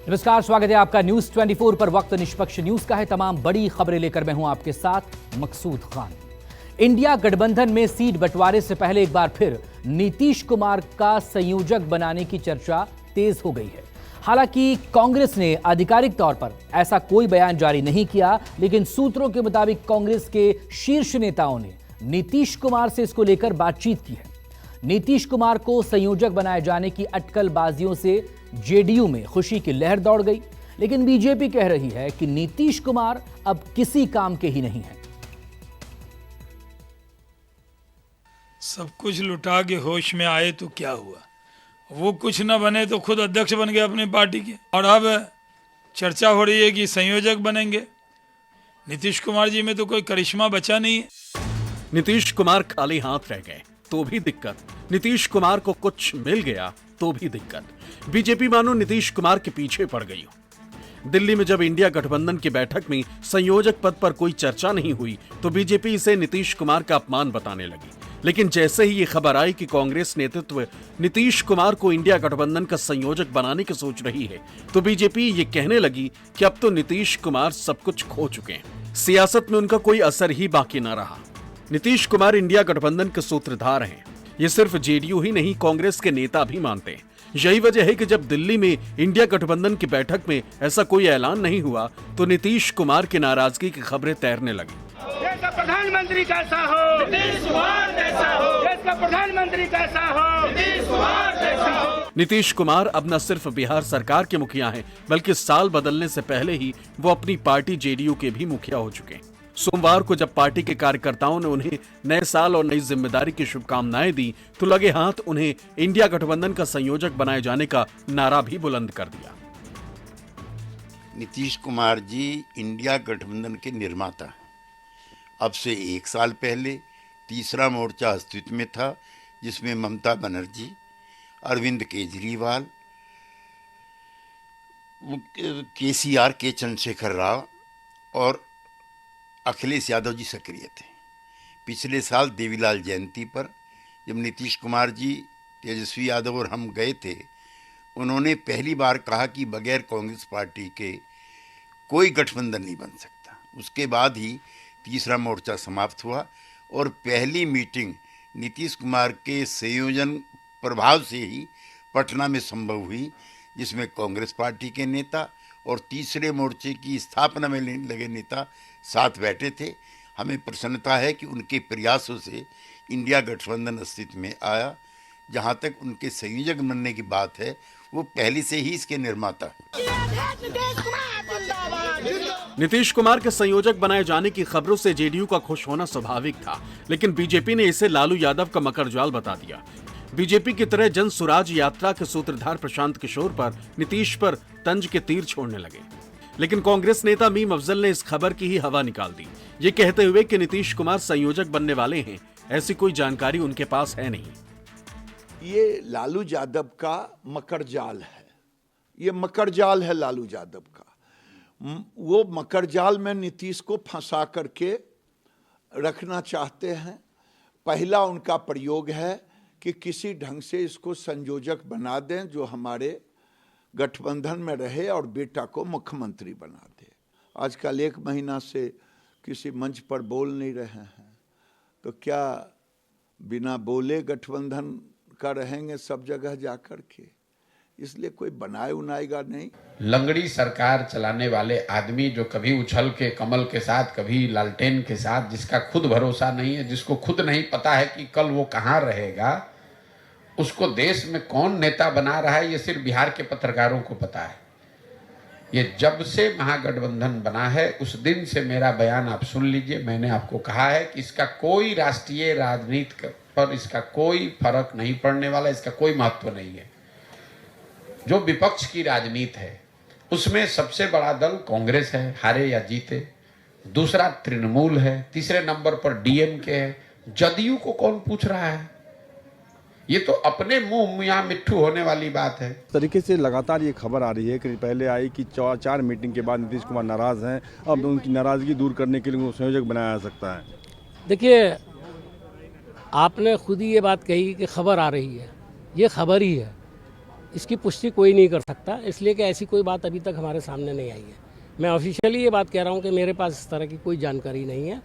नमस्कार, स्वागत है आपका न्यूज 24 पर। वक्त निष्पक्ष न्यूज का है। तमाम बड़ी खबरें लेकर मैं हूं आपके साथ मकसूद खान। इंडिया गठबंधन में सीट बंटवारे से पहले एक बार फिर नीतीश कुमार का संयोजक बनाने की चर्चा तेज हो गई है। हालांकि कांग्रेस ने आधिकारिक तौर पर ऐसा कोई बयान जारी नहीं किया, लेकिन सूत्रों के मुताबिक कांग्रेस के शीर्ष नेताओं ने नीतीश कुमार से इसको लेकर बातचीत की है। नीतीश कुमार को संयोजक बनाए जाने की अटकलबाजियों से जेडीयू में खुशी की लहर दौड़ गई, लेकिन बीजेपी कह रही है कि नीतीश कुमार अब किसी काम के ही नहीं हैं। सब कुछ लुटा के होश में आए तो क्या हुआ, वो कुछ न बने तो खुद अध्यक्ष बन गए अपनी पार्टी के, और अब चर्चा हो रही है कि संयोजक बनेंगे। नीतीश कुमार जी में तो कोई करिश्मा बचा नहीं है। नीतीश कुमार खाली हाथ रह गए तो भी दिक्कत, नीतीश कुमार को कुछ मिल गया तो भी दिक्कत। बीजेपी मानो नीतीश कुमार के पीछे पड़ गई हो। दिल्ली में जब इंडिया गठबंधन की बैठक में संयोजक पद पर कोई चर्चा नहीं हुई तो बीजेपी इसे नीतीश कुमार का अपमान बताने लगी। लेकिन जैसे ही ये खबर आई कि कांग्रेस नेतृत्व नीतीश कुमार को इंडिया गठबंधन का संयोजक बनाने की सोच रही है, तो बीजेपी ये कहने लगी कि अब तो नीतीश कुमार सब कुछ खो चुके हैं, सियासत में उनका कोई असर ही बाकी न रहा। नीतीश कुमार इंडिया गठबंधन के सूत्रधार हैं। ये सिर्फ जेडीयू ही नहीं, कांग्रेस के नेता भी मानते हैं। यही वजह है कि जब दिल्ली में इंडिया गठबंधन की बैठक में ऐसा कोई ऐलान नहीं हुआ तो नीतीश कुमार की नाराजगी की खबरें तैरने लगी। देश का प्रधानमंत्री कैसा हो, नीतीश कुमार जैसा हो। देश का प्रधानमंत्री कैसा हो, नीतीश कुमार जैसा हो। नीतीश कुमार अब न सिर्फ बिहार सरकार के मुखिया हैं, बल्कि साल बदलने से पहले ही वो अपनी पार्टी जेडीयू के भी मुखिया हो चुके हैं। सोमवार को जब पार्टी के कार्यकर्ताओं ने उन्हें नए साल और नई जिम्मेदारी की शुभकामनाएं दी तो लगे हाथ उन्हें इंडिया गठबंधन का संयोजक बनाए जाने का नारा भी बुलंद कर दिया। नीतीश कुमार जी इंडिया गठबंधन के निर्माता। अब से एक साल पहले तीसरा मोर्चा अस्तित्व में था, जिसमें ममता बनर्जी, अरविंद केजरीवाल, केसीआर के चंद्रशेखर राव और अखिलेश यादव जी सक्रिय थे। पिछले साल देवीलाल जयंती पर जब नीतीश कुमार जी, तेजस्वी यादव और हम गए थे, उन्होंने पहली बार कहा कि बगैर कांग्रेस पार्टी के कोई गठबंधन नहीं बन सकता। उसके बाद ही तीसरा मोर्चा समाप्त हुआ और पहली मीटिंग नीतीश कुमार के संयोजन प्रभाव से ही पटना में संभव हुई, जिसमें कांग्रेस पार्टी के नेता और तीसरे मोर्चे की स्थापना में लगे नेता साथ बैठे थे। हमें प्रसन्नता है कि उनके प्रयासों से इंडिया गठबंधन अस्तित्व में आया। जहां तक उनके संयोजक बनने की बात है, वो पहले से ही इसके निर्माता हैं। नीतीश कुमार के संयोजक बनाए जाने की खबरों से जेडीयू का खुश होना स्वाभाविक था, लेकिन बीजेपी ने इसे लालू यादव का मकड़जाल बता दिया। बीजेपी की तरह जन सुराज यात्रा के सूत्रधार प्रशांत किशोर पर नीतीश पर तंज के तीर छोड़ने लगे, लेकिन कांग्रेस नेता मीम अफजल ने इस खबर की ही हवा निकाल दी, ये कहते हुए कि नीतीश कुमार संयोजक बनने वाले हैं, ऐसी कोई जानकारी उनके पास है नहीं। ये लालू यादव का मकड़जाल है, ये मकड़जाल है लालू यादव का। वो मकड़जाल में नीतीश को फंसा करके रखना चाहते हैं। पहला उनका प्रयोग है कि किसी ढंग से इसको संयोजक बना दें जो हमारे गठबंधन में रहे और बेटा को मुख्यमंत्री बना दे। आजकल 1 महीना से किसी मंच पर बोल नहीं रहे हैं, तो क्या बिना बोले गठबंधन का रहेंगे सब जगह जाकर के? इसलिए कोई बनाए उनाएगा नहीं। लंगड़ी सरकार चलाने वाले आदमी जो कभी उछल के कमल के साथ, कभी लालटेन के साथ, जिसका खुद भरोसा नहीं है, जिसको खुद नहीं पता है कि कल वो कहाँ रहेगा, उसको देश में कौन नेता बना रहा है ये सिर्फ बिहार के पत्रकारों को पता है। ये जब से महागठबंधन बना है उस दिन से मेरा बयान आप सुन लीजिए। मैंने आपको कहा है कि इसका कोई राष्ट्रीय राजनीति पर इसका कोई फर्क नहीं पड़ने वाला, इसका कोई महत्व नहीं है। जो विपक्ष की राजनीति है उसमें सबसे बड़ा दल कांग्रेस है, हारे या जीते। दूसरा तृणमूल है, तीसरे नंबर पर डीएमके है। जदयू को कौन पूछ रहा है? ये तो अपने मुंह मियां मिट्ठू होने वाली बात है। तरीके से लगातार ये खबर आ रही है कि पहले आई कि 4 मीटिंग के बाद नीतीश कुमार नाराज हैं, अब उनकी नाराजगी दूर करने के लिए उनको संयोजक बनाया जा सकता है। देखिए, आपने खुद ही ये बात कही कि खबर आ रही है, ये खबर ही है। इसकी पुष्टि कोई नहीं कर सकता, इसलिए कि ऐसी कोई बात अभी तक हमारे सामने नहीं आई है। मैं ऑफिशियली ये बात कह रहा हूँ कि मेरे पास इस तरह की कोई जानकारी नहीं है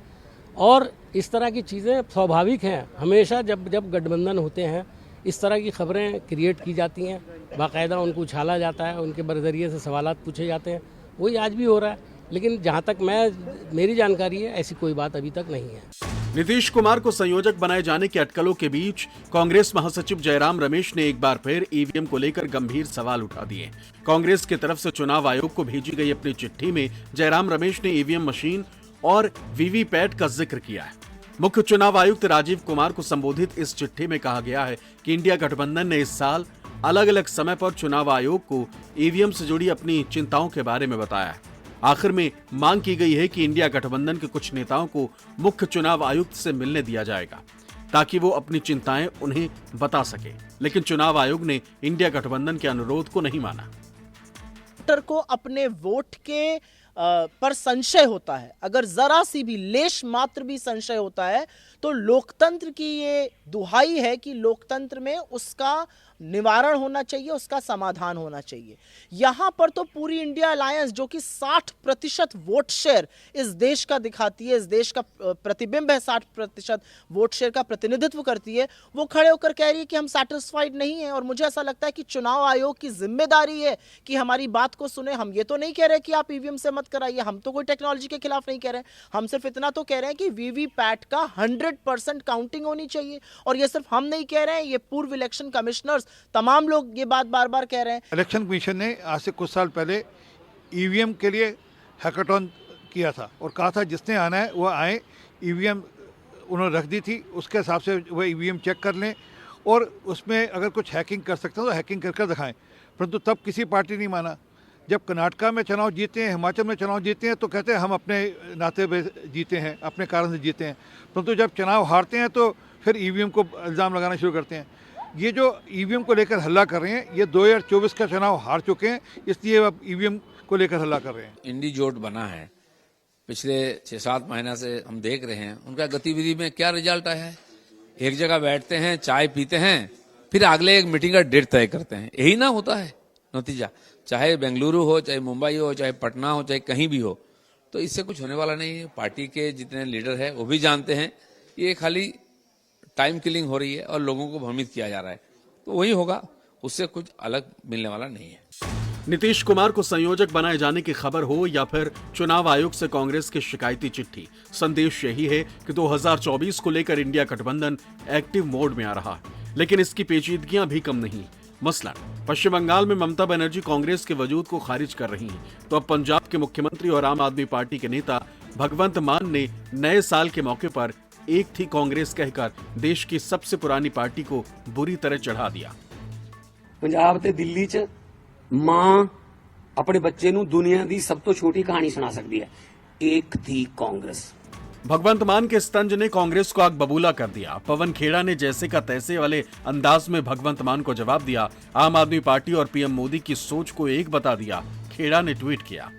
और इस तरह की चीज़ें स्वाभाविक हैं। हमेशा जब गठबंधन होते हैं इस तरह की खबरें क्रिएट की जाती हैं, बाकायदा उनको उछाला जाता है, उनके बरजरिए से सवालात पूछे जाते हैं, वही आज भी हो रहा है। लेकिन जहाँ तक मेरी जानकारी है ऐसी कोई बात अभी तक नहीं है। नीतीश कुमार को संयोजक बनाए जाने के अटकलों के बीच कांग्रेस महासचिव जयराम रमेश ने एक बार फिर ईवीएम को लेकर गंभीर सवाल उठा दिए। कांग्रेस की तरफ से चुनाव आयोग को भेजी गई अपनी चिट्ठी में जयराम रमेश ने ईवीएम मशीन और वीवीपैट का जिक्र किया है। मुख्य चुनाव आयुक्त राजीव कुमार को संबोधित इस चिट्ठी में कहा गया है कि इंडिया गठबंधन ने इस साल अलग अलग समय पर चुनाव आयोग को ईवीएम से जुड़ी अपनी चिंताओं के बारे में बताया है। आखिर में मांग की गई है कि इंडिया गठबंधन के कुछ नेताओं को मुख्य चुनाव आयुक्त से मिलने दिया जाएगा ताकि वो अपनी चिंताएं उन्हें बता सके, लेकिन चुनाव आयोग ने इंडिया गठबंधन के अनुरोध को नहीं माना। वोटर को अपने वोट के पर संशय होता है, अगर जरा सी भी लेश मात्र भी संशय होता है तो लोकतंत्र की ये दुहाई है कि लोकतंत्र में उसका निवारण होना चाहिए, उसका समाधान होना चाहिए। यहां पर तो पूरी इंडिया अलायंस जो कि 60% वोट शेयर इस देश का दिखाती है, इस देश का प्रतिबिंब है, 60% वोट शेयर का प्रतिनिधित्व करती है, वो खड़े होकर कह रही है कि हम सेटिस्फाइड नहीं है। और मुझे ऐसा लगता है कि चुनाव आयोग की जिम्मेदारी है कि हमारी बात को सुने। हम ये तो नहीं कह रहे कि आप ईवीएम से मत कराइए, हम तो कोई टेक्नोलॉजी के खिलाफ नहीं कह रहे, हम सिर्फ इतना तो कह रहे हैं कि वीवीपैट का 100% काउंटिंग होनी चाहिए। और ये सिर्फ हम नहीं कह रहे हैं, ये पूर्व इलेक्शन कमिश्नर्स तमाम लोग ये बात बार बार कह रहे हैं। इलेक्शन कमीशन ने आज से कुछ साल पहले ईवीएम के लिए हैकाथॉन किया था और कहा था जिसने आना है वो आए, ईवीएम उन्होंने रख दी थी, उसके हिसाब से वो ईवीएम चेक कर लें और उसमें अगर कुछ हैकिंग कर सकते हैं तो हैकिंग कर दिखाएं। परंतु तब किसी पार्टी नहीं माना। जब कर्नाटका में चुनाव जीते हैं, हिमाचल में चुनाव जीते हैं तो कहते हैं हम अपने नाते पे जीते हैं, अपने कारण से जीते हैं। परंतु जब चुनाव हारते हैं तो फिर ईवीएम को इल्ज़ाम लगाना शुरू करते हैं। ये जो ईवीएम को लेकर हल्ला कर रहे हैं, ये 2024 का चुनाव हार चुके हैं, इसलिए अब ईवीएम को लेकर हल्ला कर रहे हैं। इंडी जोट बना है, पिछले 6-7 महीना से हम देख रहे हैं उनका गतिविधि में क्या रिजल्ट आया है। एक जगह बैठते हैं, चाय पीते हैं, फिर अगले एक मीटिंग का डेट तय करते हैं। यही ना होता है नतीजा, चाहे बेंगलुरु हो, चाहे मुंबई हो, चाहे पटना हो, चाहे कहीं भी हो। तो इससे कुछ होने वाला नहीं है। पार्टी के जितने लीडर हैं वो भी जानते हैं ये खाली टाइम किलिंग हो रही है और लोगों को भ्रमित किया जा रहा है, तो वही होगा, उससे कुछ अलग मिलने वाला नहीं है। नीतीश कुमार को संयोजक बनाए जाने की खबर हो या फिर चुनाव आयोग से कांग्रेस की शिकायती चिट्ठी, संदेश यही है कि 2024 को लेकर इंडिया गठबंधन एक्टिव मोड में आ रहा है। लेकिन इसकी पेचीदगियां भी कम नहीं। मसलन पश्चिम बंगाल में ममता बनर्जी कांग्रेस के वजूद को खारिज कर रही हैं, तो अब पंजाब के मुख्यमंत्री और आम आदमी पार्टी के नेता भगवंत मान ने नए साल के मौके पर एक थी कांग्रेस कहकर देश की सबसे पुरानी पार्टी को बुरी तरह चढ़ा दिया। पंजाब ते दिल्ली च मां अपने बच्चे नूं दुनिया दी सब तो छोटी कहानी सुना सकती है, एक थी कांग्रेस। भगवंत मान के स्तंज ने कांग्रेस को आग बबूला कर दिया। पवन खेड़ा ने जैसे का तैसे वाले अंदाज में भगवंत मान को जवाब दिया। आम आदमी पार्टी और पीएम मोदी की सोच को एक बता दिया। खेड़ा ने ट्वीट किया,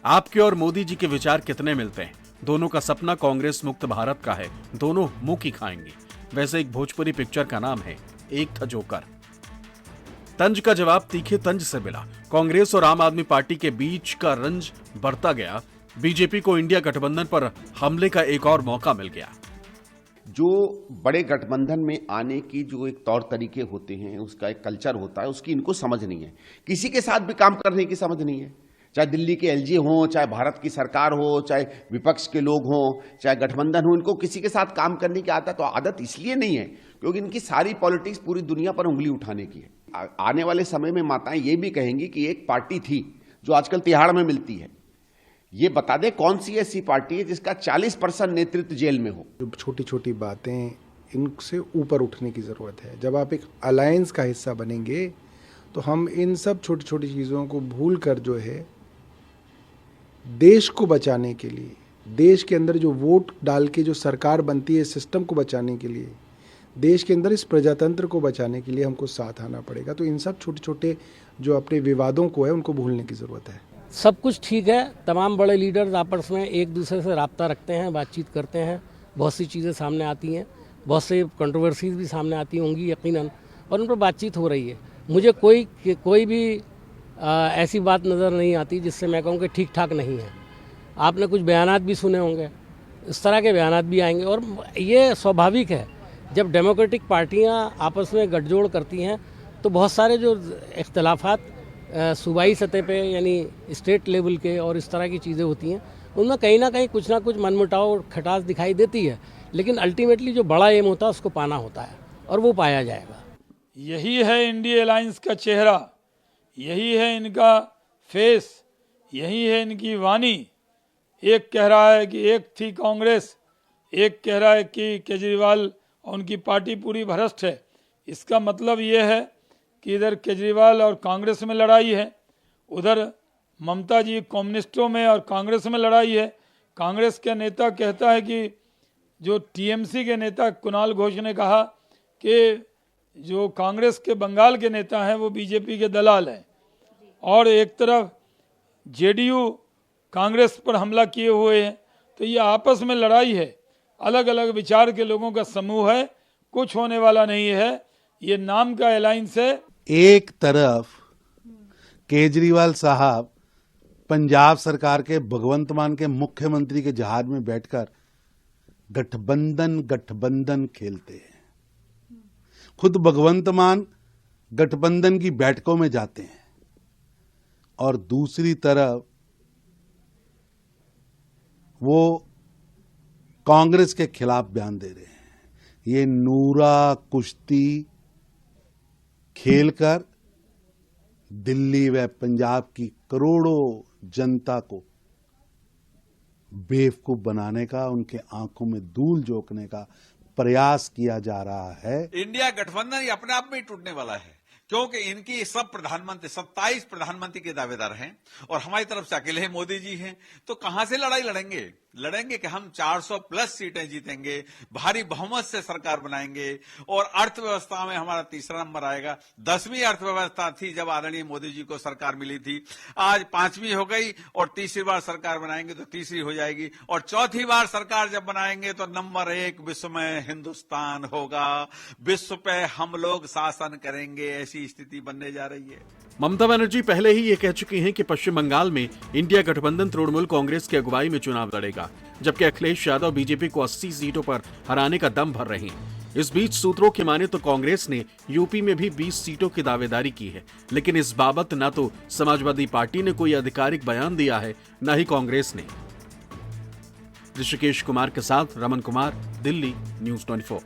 आपके और मोदी जी के विचार कितने मिलते हैं, दोनों का सपना कांग्रेस मुक्त भारत का है, दोनों मुंह की खाएंगे। वैसे एक भोजपुरी पिक्चर का नाम है एक था जोकर। तंज का जवाब तीखे तंज से मिला। कांग्रेस और आम आदमी पार्टी के बीच का रंज बढ़ता गया। बीजेपी को इंडिया गठबंधन पर हमले का एक और मौका मिल गया। जो बड़े गठबंधन में आने की जो एक तौर तरीके होते हैं, उसका एक कल्चर होता है, उसकी इनको समझ नहीं है। किसी के साथ भी काम करने की समझ नहीं है, चाहे दिल्ली के एलजी हो, चाहे भारत की सरकार हो, चाहे विपक्ष के लोग हों, चाहे गठबंधन हो, इनको किसी के साथ काम करने की आदत, तो आदत इसलिए नहीं है क्योंकि इनकी सारी पॉलिटिक्स पूरी दुनिया पर उंगली उठाने की है। आने वाले समय में माताएं ये भी कहेंगी कि एक पार्टी थी जो आजकल तिहाड़ में मिलती है, ये बता दे कौन सी ऐसी पार्टी है जिसका 40% नेतृत्व जेल में हो। जो छोटी छोटी बातें, इनसे ऊपर उठने की जरूरत है। जब आप एक अलायंस का हिस्सा बनेंगे तो हम इन सब छोटी छोटी चीज़ों को भूल कर जो है देश को बचाने के लिए, देश के अंदर जो वोट डाल के जो सरकार बनती है, सिस्टम को बचाने के लिए, देश के अंदर इस प्रजातंत्र को बचाने के लिए हमको साथ आना पड़ेगा। तो इन सब छोटे छोटे जो अपने विवादों को है उनको भूलने की ज़रूरत है। सब कुछ ठीक है, तमाम बड़े लीडर्स आपस में एक दूसरे से राब्ता रखते हैं, बातचीत करते हैं, बहुत सी चीज़ें सामने आती हैं, बहुत से कंट्रोवर्सीज भी सामने आती होंगी यकीनन, और उन पर बातचीत हो रही है। मुझे कोई भी ऐसी बात नज़र नहीं आती जिससे मैं कहूँ कि ठीक ठाक नहीं है। आपने कुछ बयानात भी सुने होंगे, इस तरह के बयानात भी आएंगे और ये स्वाभाविक है। जब डेमोक्रेटिक पार्टियां आपस में गठजोड़ करती हैं तो बहुत सारे जो इख्तलाफात सूबाई सतह पे यानी स्टेट लेवल के और इस तरह की चीज़ें होती हैं, उनमें कहीं ना कहीं कुछ ना कुछ मनमुटाव और खटास दिखाई देती है, लेकिन अल्टीमेटली जो बड़ा एम होता है उसको पाना होता है और वो पाया जाएगा। यही है इंडिया अलायंस का चेहरा, यही है इनका फेस, यही है इनकी वाणी। एक कह रहा है कि एक थी कांग्रेस, एक कह रहा है कि केजरीवाल और उनकी पार्टी पूरी भ्रष्ट है। इसका मतलब ये है कि इधर केजरीवाल और कांग्रेस में लड़ाई है, उधर ममता जी कम्युनिस्टों में और कांग्रेस में लड़ाई है। कांग्रेस के नेता कहता है कि जो टीएमसी के नेता कुणाल घोष ने कहा कि जो कांग्रेस के बंगाल के नेता हैं वो बीजेपी के दलाल हैं, और एक तरफ जेडीयू कांग्रेस पर हमला किए हुए हैं। तो ये आपस में लड़ाई है, अलग अलग विचार के लोगों का समूह है, कुछ होने वाला नहीं है। ये नाम का अलायंस है। एक तरफ केजरीवाल साहब पंजाब सरकार के भगवंत मान के मुख्यमंत्री के जहाज में बैठकर गठबंधन खेलते हैं, खुद भगवंत मान गठबंधन की बैठकों में जाते हैं, और दूसरी तरफ वो कांग्रेस के खिलाफ बयान दे रहे हैं। ये नूरा कुश्ती खेलकर दिल्ली व पंजाब की करोड़ों जनता को बेवकूफ बनाने का, उनके आंखों में धूल झोंकने का प्रयास किया जा रहा है। इंडिया गठबंधन ये अपने आप में ही टूटने वाला है, क्योंकि इनकी सब प्रधानमंत्री 27 प्रधानमंत्री के दावेदार हैं और हमारी तरफ से अकेले मोदी जी हैं। तो कहां से लड़ाई लड़ेंगे कि हम 400 प्लस सीटें जीतेंगे, भारी बहुमत से सरकार बनाएंगे और अर्थव्यवस्था में हमारा तीसरा नंबर आएगा। 10वीं अर्थव्यवस्था थी जब आदरणीय मोदी जी को सरकार मिली थी, आज 5वीं हो गई और तीसरी बार सरकार बनाएंगे तो तीसरी हो जाएगी, और चौथी बार सरकार जब बनाएंगे तो नंबर 1 विश्व में हिंदुस्तान होगा, विश्व पे हम लोग शासन करेंगे, ऐसी स्थिति बनने जा रही है। ममता बनर्जी पहले ही ये कह चुकी हैं कि पश्चिम बंगाल में इंडिया गठबंधन तृणमूल कांग्रेस की अगुवाई में चुनाव लड़ेगा, जबकि अखिलेश यादव बीजेपी को 80 सीटों पर हराने का दम भर रहे हैं। इस बीच सूत्रों की माने तो कांग्रेस ने यूपी में भी 20 सीटों की दावेदारी की है, लेकिन इस बाबत न तो समाजवादी पार्टी ने कोई आधिकारिक बयान दिया है, न ही कांग्रेस ने। ऋषिकेश कुमार के साथ रमन कुमार, दिल्ली, न्यूज़ 24।